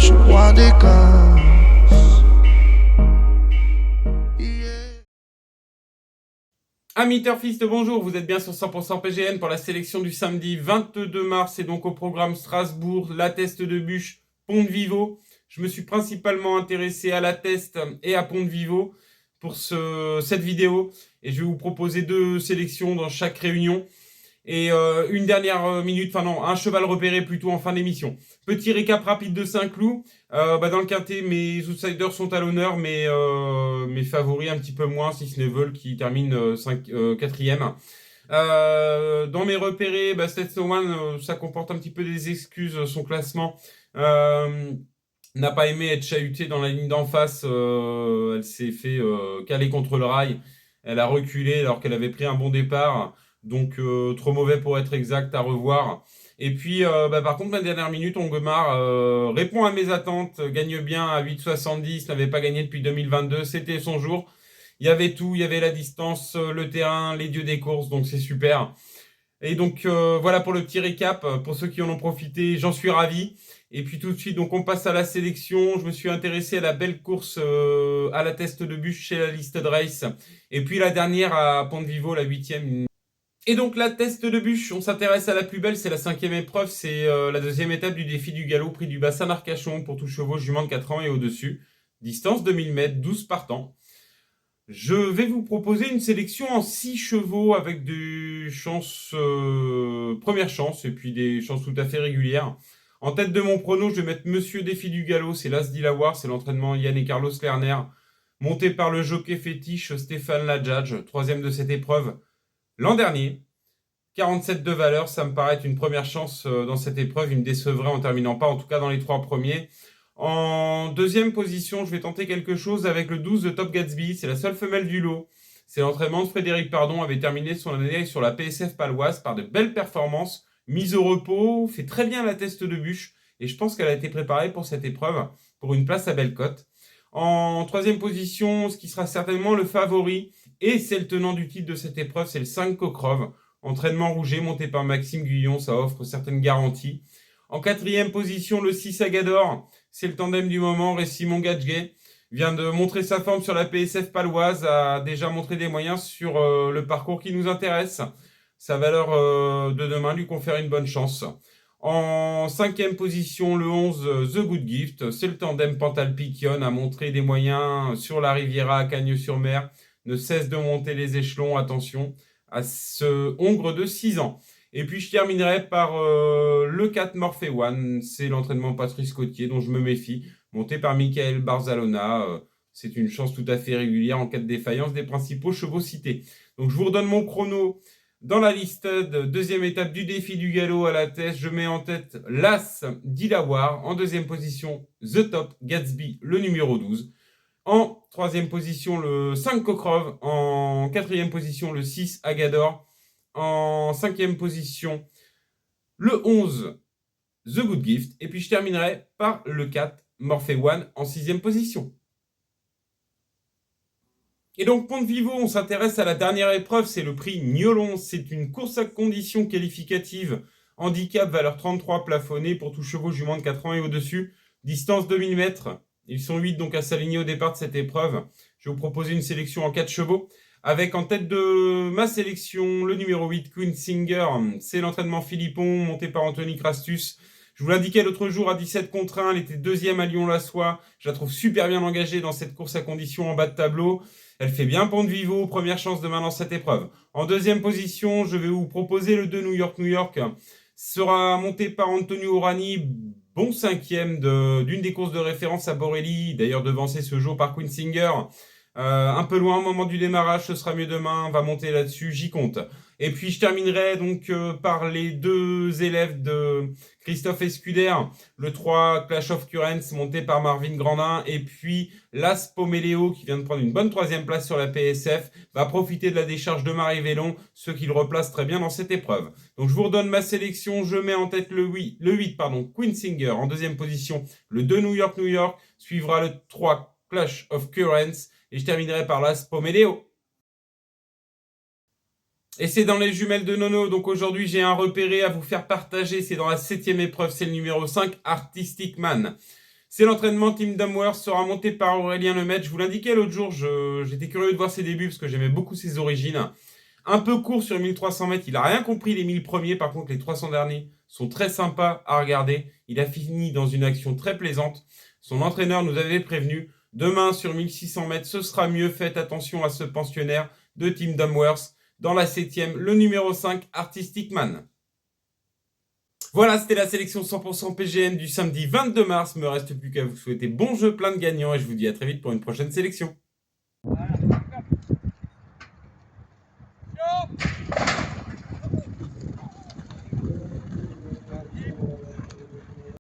je suis roi des casses. Amis turfistes, bonjour, vous êtes bien sur 100% PGN pour la sélection du samedi 22 mars et donc au programme Strasbourg, la Teste de Buch, Pont-de-Vivo. Je me suis principalement intéressé à la Teste et à Pont-de-Vivo pour cette vidéo et je vais vous proposer deux sélections dans chaque réunion. Et une dernière minute, enfin non, un cheval repéré plutôt en fin d'émission. Petit récap rapide de Saint-Cloud. Dans le quintet, mes outsiders sont à l'honneur, mais mes favoris un petit peu moins, si ce n'est Vol qui termine 4ème. Dans mes repérés, Stetson One, ça comporte un petit peu des excuses, son classement. N'a pas aimé être chahutée dans la ligne d'en face. Elle s'est fait caler contre le rail. Elle a reculé alors qu'elle avait pris un bon départ. Donc, trop mauvais pour être exact, à revoir. Et puis, par contre, ma dernière minute, Ongemar répond à mes attentes, gagne bien à 8,70, n'avait pas gagné depuis 2022, c'était son jour. Il y avait tout, il y avait la distance, le terrain, les dieux des courses, donc c'est super. Et donc, voilà pour le petit récap. Pour ceux qui en ont profité, j'en suis ravi. Et puis tout de suite, donc on passe à la sélection. Je me suis intéressé à la belle course à la Teste de Buch chez la Listed Race. Et puis la dernière à Pont-de-Vivo, la 8ème. Et donc la Teste de Buch, on s'intéresse à la plus belle, c'est la 5ème épreuve, c'est la deuxième étape du défi du galop, prix du bassin d'Arcachon pour tous chevaux, juments de 4 ans et au-dessus. Distance 2000 mètres, 12 partants. Je vais vous proposer une sélection en 6 chevaux avec des chances, première chance et puis des chances tout à fait régulières. En tête de mon prono, je vais mettre Monsieur Défi du Galop, c'est l'As d'Ilawar, c'est l'entraînement Yann et Carlos Lerner, monté par le jockey fétiche Stéphane Ladjadj, troisième de cette épreuve l'an dernier. 47 de valeur, ça me paraît être une première chance dans cette épreuve. Il me décevrait en terminant pas, en tout cas dans les 3 premiers. En deuxième position, je vais tenter quelque chose avec le 12 de Top Gatsby. C'est la seule femelle du lot. C'est l'entraînement de Frédéric Pardon, avait terminé son année sur la PSF paloise par de belles performances. Mise au repos, fait très bien la Teste de Buch. Et je pense qu'elle a été préparée pour cette épreuve, pour une place à Bellecote. En troisième position, ce qui sera certainement le favori, et c'est le tenant du titre de cette épreuve, c'est le 5 Cocrove. Entraînement rouget monté par Maxime Guyon, ça offre certaines garanties. En quatrième position, le 6 Agador, c'est le tandem du moment. Simon Gadget vient de montrer sa forme sur la PSF paloise, a déjà montré des moyens sur le parcours qui nous intéresse. Sa valeur de demain lui confère une bonne chance. En cinquième position, le 11 The Good Gift, c'est le tandem Pantal-Piquion, a montré des moyens sur la Riviera à Cagnes-sur-Mer, ne cesse de monter les échelons, attention à ce hongre de 6 ans. Et puis je terminerai par le 4 Morphe One, c'est l'entraînement Patrice Cotier dont je me méfie, monté par Michael Barzalona. C'est une chance tout à fait régulière en cas de défaillance des principaux chevaux cités. Donc je vous redonne mon chrono dans la liste de deuxième étape du défi du galop à la tête. Je mets en tête l'As d'Ilawar, en deuxième position The Top Gatsby, le numéro 12. En troisième position, le 5 Cocrove. En quatrième position, le 6 Agador. En cinquième position, le 11 The Good Gift. Et puis je terminerai par le 4 Morphe One en sixième position. Et donc, Pont-de-Vivo, on s'intéresse à la dernière épreuve, c'est le prix Niolon. C'est une course à conditions qualificatives. Handicap, valeur 33, plafonnée pour tous chevaux juments de 4 ans et au-dessus. Distance 2000 mètres. Ils sont 8 donc à s'aligner au départ de cette épreuve. Je vais vous proposer une sélection en 4 chevaux. Avec en tête de ma sélection le numéro 8, Queen Singer. C'est l'entraînement Philippon, monté par Anthony Crastus. Je vous l'indiquais l'autre jour à 17 contre 1. Elle était deuxième à Lyon-la-Soie. Je la trouve super bien engagée dans cette course à conditions en bas de tableau. Elle fait bien Pont-de-Vivo, première chance demain dans cette épreuve. En deuxième position, je vais vous proposer le 2 New York, New York. Sera monté par Antonio Orani, bon cinquième d'une des courses de référence à Borelli, d'ailleurs devancé ce jour par Queen Singer. Un peu loin au moment du démarrage, ce sera mieux demain, on va monter là-dessus, j'y compte. Et puis je terminerai donc par les deux élèves de Christophe Escuder, le 3 Clash of Currents monté par Marvin Grandin, et puis l'As Poméléo qui vient de prendre une bonne troisième place sur la PSF, va profiter de la décharge de Marie Vélon, ce qui le replace très bien dans cette épreuve. Donc je vous redonne ma sélection, je mets en tête le 8 Queen Singer, en deuxième position le 2 New York, New York, suivra le 3 Clash of Currents, et je terminerai par l'As Poméléo. Et c'est dans les jumelles de Nono, donc aujourd'hui j'ai un repéré à vous faire partager, c'est dans la 7ème épreuve, c'est le numéro 5, Artistic Man. C'est l'entraînement Team Damworth, sera monté par Aurélien Lemaitre. Je vous l'indiquais l'autre jour, j'étais curieux de voir ses débuts parce que j'aimais beaucoup ses origines. Un peu court sur 1300 mètres, il n'a rien compris les 1000 premiers. Par contre, les 300 derniers sont très sympas à regarder. Il a fini dans une action très plaisante. Son entraîneur nous avait prévenu. Demain, sur 1600 mètres, ce sera mieux. Faites attention à ce pensionnaire de Team Damworth. Dans la 7e, le numéro 5, Artistic Man. Voilà, c'était la sélection 100% PGN du samedi 22 mars. Me reste plus qu'à vous souhaiter bon jeu, plein de gagnants et je vous dis à très vite pour une prochaine sélection.